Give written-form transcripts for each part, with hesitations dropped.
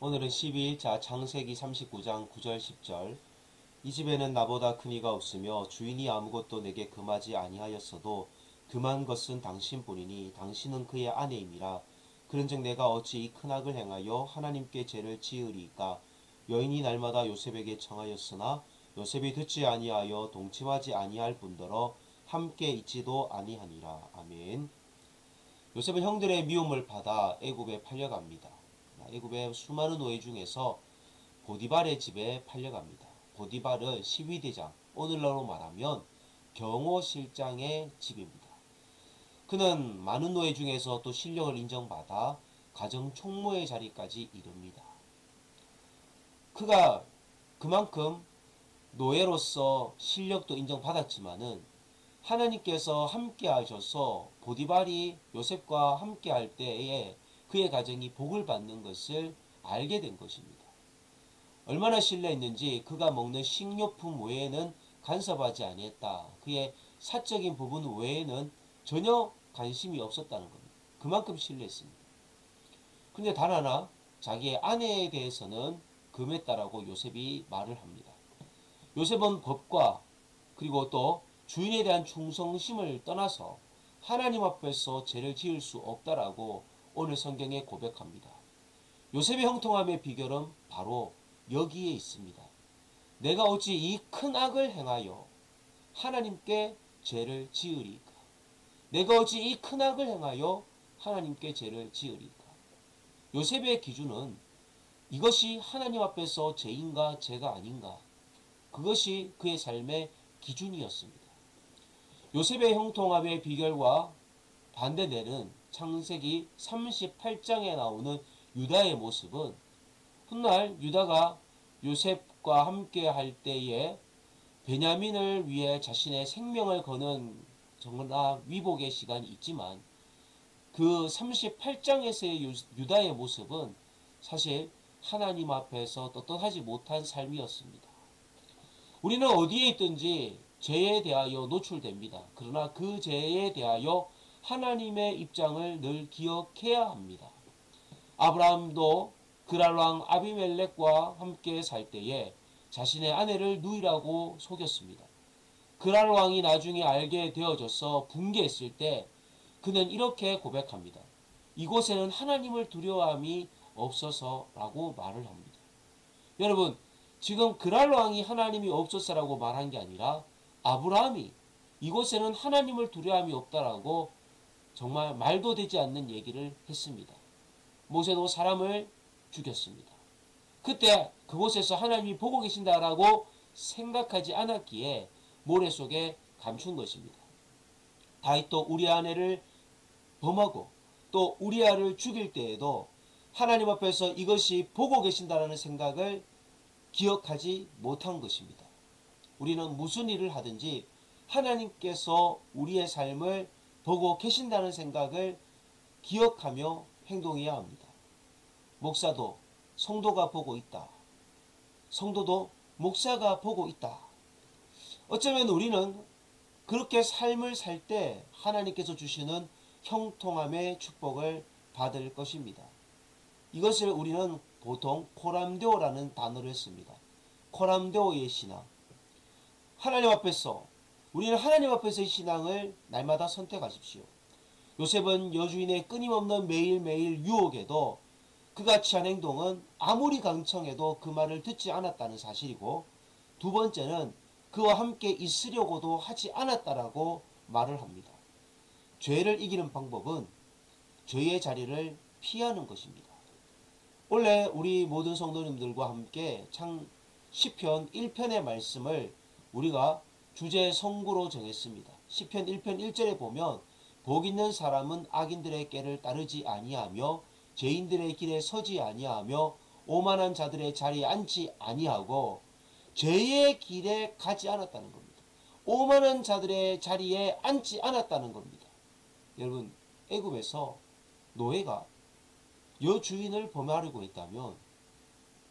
오늘은 12일자 창세기 39장 9절 10절. 이 집에는 나보다 큰 이가 없으며 주인이 아무것도 내게 금하지 아니하였어도 금한 것은 당신뿐이니 당신은 그의 아내임이라. 그런즉 내가 어찌 이 큰 악을 행하여 하나님께 죄를 지으리이까. 여인이 날마다 요셉에게 청하였으나 요셉이 듣지 아니하여 동침하지 아니할 뿐더러 함께 있지도 아니하니라. 아멘. 요셉은 형들의 미움을 받아 애굽에 팔려갑니다. 애굽의 수많은 노예 중에서 보디발의 집에 팔려갑니다. 보디발은 시위대장, 오늘날로 말하면 경호실장의 집입니다. 그는 많은 노예 중에서 또 실력을 인정받아 가정총무의 자리까지 이릅니다. 그가 그만큼 노예로서 실력도 인정받았지만은 하나님께서 함께 하셔서 보디발이 요셉과 함께 할 때에 그의 가정이 복을 받는 것을 알게 된 것입니다. 얼마나 신뢰했는지 그가 먹는 식료품 외에는 간섭하지 아니했다. 그의 사적인 부분 외에는 전혀 관심이 없었다는 겁니다. 그만큼 신뢰했습니다. 근데 단 하나 자기의 아내에 대해서는 금했다라고 요셉이 말을 합니다. 요셉은 법과 그리고 또 주인에 대한 충성심을 떠나서 하나님 앞에서 죄를 지을 수 없다라고 오늘 성경에 고백합니다. 요셉의 형통함의 비결은 바로 여기에 있습니다. 내가 어찌 이 큰 악을 행하여 하나님께 죄를 지으리까? 내가 어찌 이 큰 악을 행하여 하나님께 죄를 지으리까? 요셉의 기준은 이것이 하나님 앞에서 죄인가 죄가 아닌가? 그것이 그의 삶의 기준이었습니다. 요셉의 형통함의 비결과 반대되는 창세기 38장에 나오는 유다의 모습은 훗날 유다가 요셉과 함께 할 때에 베냐민을 위해 자신의 생명을 거는 정말 위복의 시간이 있지만 그 38장에서의 유다의 모습은 사실 하나님 앞에서 떳떳하지 못한 삶이었습니다. 우리는 어디에 있든지 죄에 대하여 노출됩니다. 그러나 그 죄에 대하여 하나님의 입장을 늘 기억해야 합니다. 아브라함도 그랄왕 아비멜렉과 함께 살 때에 자신의 아내를 누이라고 속였습니다. 그랄왕이 나중에 알게 되어져서 분개했을 때 그는 이렇게 고백합니다. 이곳에는 하나님을 두려워함이 없어서라고 말을 합니다. 여러분, 지금 그랄왕이 하나님이 없었어라고 말한 게 아니라 아브라함이 이곳에는 하나님을 두려움이 없다라고 정말 말도 되지 않는 얘기를 했습니다. 모세도 사람을 죽였습니다. 그때 그곳에서 하나님이 보고 계신다라고 생각하지 않았기에 모래 속에 감춘 것입니다. 다윗도 우리아를 범하고 또 우리아를 죽일 때에도 하나님 앞에서 이것이 보고 계신다라는 생각을 기억하지 못한 것입니다. 우리는 무슨 일을 하든지 하나님께서 우리의 삶을 보고 계신다는 생각을 기억하며 행동해야 합니다. 목사도 성도가 보고 있다. 성도도 목사가 보고 있다. 어쩌면 우리는 그렇게 삶을 살 때 하나님께서 주시는 형통함의 축복을 받을 것입니다. 이것을 우리는 보통 코람데오라는 단어를 씁니다. 코람데오의 신앙. 하나님 앞에서 우리는 하나님 앞에서의 신앙을 날마다 선택하십시오. 요셉은 여주인의 끊임없는 매일매일 유혹에도 그가 취한 행동은 아무리 강청해도 그 말을 듣지 않았다는 사실이고, 두 번째는 그와 함께 있으려고도 하지 않았다라고 말을 합니다. 죄를 이기는 방법은 죄의 자리를 피하는 것입니다. 원래 우리 모든 성도님들과 함께 시편 1편의 말씀을 우리가 주제 성구로 정했습니다. 시편 1편 1절에 보면 복 있는 사람은 악인들의 꾀를 따르지 아니하며 죄인들의 길에 서지 아니하며 오만한 자들의 자리에 앉지 아니하고 죄의 길에 가지 않았다는 겁니다. 오만한 자들의 자리에 앉지 않았다는 겁니다. 여러분, 애굽에서 노예가 여주인을 범하려고 했다면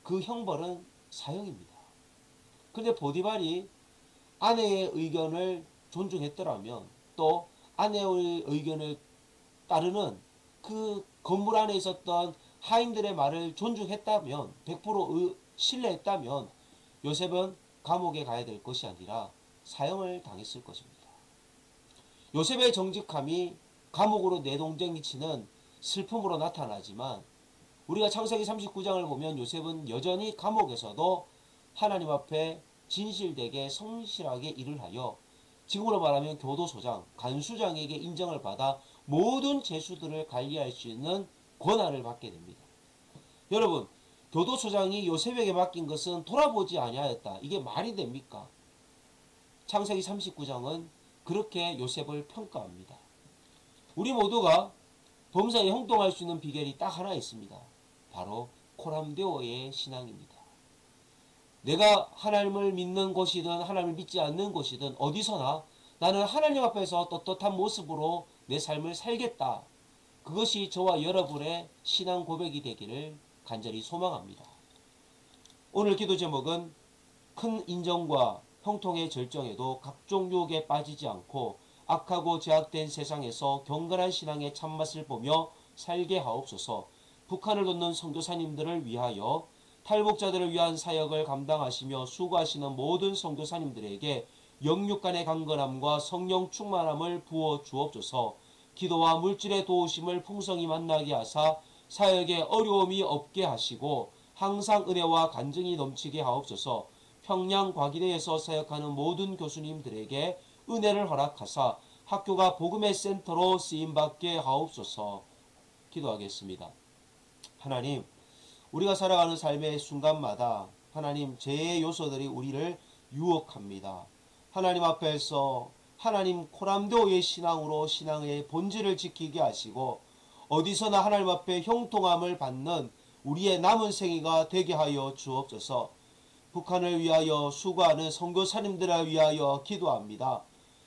그 형벌은 사형입니다. 그런데 보디발이 아내의 의견을 존중했더라면 또 아내의 의견을 따르는 그 건물 안에 있었던 하인들의 말을 존중했다면 100% 신뢰했다면 요셉은 감옥에 가야 될 것이 아니라 사형을 당했을 것입니다. 요셉의 정직함이 감옥으로 내동댕이치는 슬픔으로 나타나지만 우리가 창세기 39장을 보면 요셉은 여전히 감옥에서도 하나님 앞에 진실되게 성실하게 일을 하여 지금으로 말하면 교도소장, 간수장에게 인정을 받아 모든 죄수들을 관리할 수 있는 권한을 받게 됩니다. 여러분, 교도소장이 요셉에게 맡긴 것은 돌아보지 아니하였다. 이게 말이 됩니까? 창세기 39장은 그렇게 요셉을 평가합니다. 우리 모두가 범사에 형통할 수 있는 비결이 딱 하나 있습니다. 바로 코람데오의 신앙입니다. 내가 하나님을 믿는 곳이든 하나님을 믿지 않는 곳이든 어디서나 나는 하나님 앞에서 떳떳한 모습으로 내 삶을 살겠다. 그것이 저와 여러분의 신앙 고백이 되기를 간절히 소망합니다. 오늘 기도 제목은 큰 인정과 형통의 절정에도 각종 유혹에 빠지지 않고 악하고 제약된 세상에서 경건한 신앙의 참맛을 보며 살게 하옵소서. 북한을 돕는 선교사님들을 위하여 탈북자들을 위한 사역을 감당하시며 수고하시는 모든 선교사님들에게 영육간의 강건함과 성령 충만함을 부어 주옵소서. 기도와 물질의 도우심을 풍성히 만나게 하사 사역에 어려움이 없게 하시고 항상 은혜와 간증이 넘치게 하옵소서. 평양 과기대에서 사역하는 모든 교수님들에게 은혜를 허락하사 학교가 복음의 센터로 쓰임받게 하옵소서. 기도하겠습니다. 하나님, 우리가 살아가는 삶의 순간마다 하나님 죄의 요소들이 우리를 유혹합니다. 하나님 앞에서 하나님 코람데오의 신앙으로 신앙의 본질을 지키게 하시고 어디서나 하나님 앞에 형통함을 받는 우리의 남은 생애가 되게 하여 주옵소서. 북한을 위하여 수고하는 선교사님들을 위하여 기도합니다.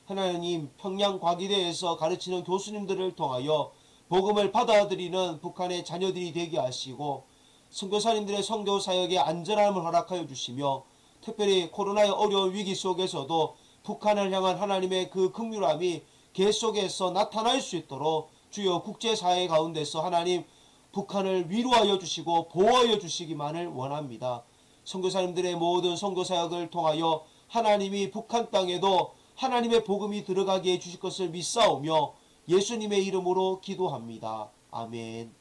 하나님, 평양 과기대에서 가르치는 교수님들을 통하여 복음을 받아들이는 북한의 자녀들이 되게 하시고 선교사님들의 선교 사역에 안전함을 허락하여 주시며 특별히 코로나의 어려운 위기 속에서도 북한을 향한 하나님의 그 긍휼함이 계속해서 나타날 수 있도록 주여 국제사회 가운데서 하나님 북한을 위로하여 주시고 보호하여 주시기만을 원합니다. 선교사님들의 모든 선교 사역을 통하여 하나님이 북한 땅에도 하나님의 복음이 들어가게 해주실 것을 믿사오며 예수님의 이름으로 기도합니다. 아멘.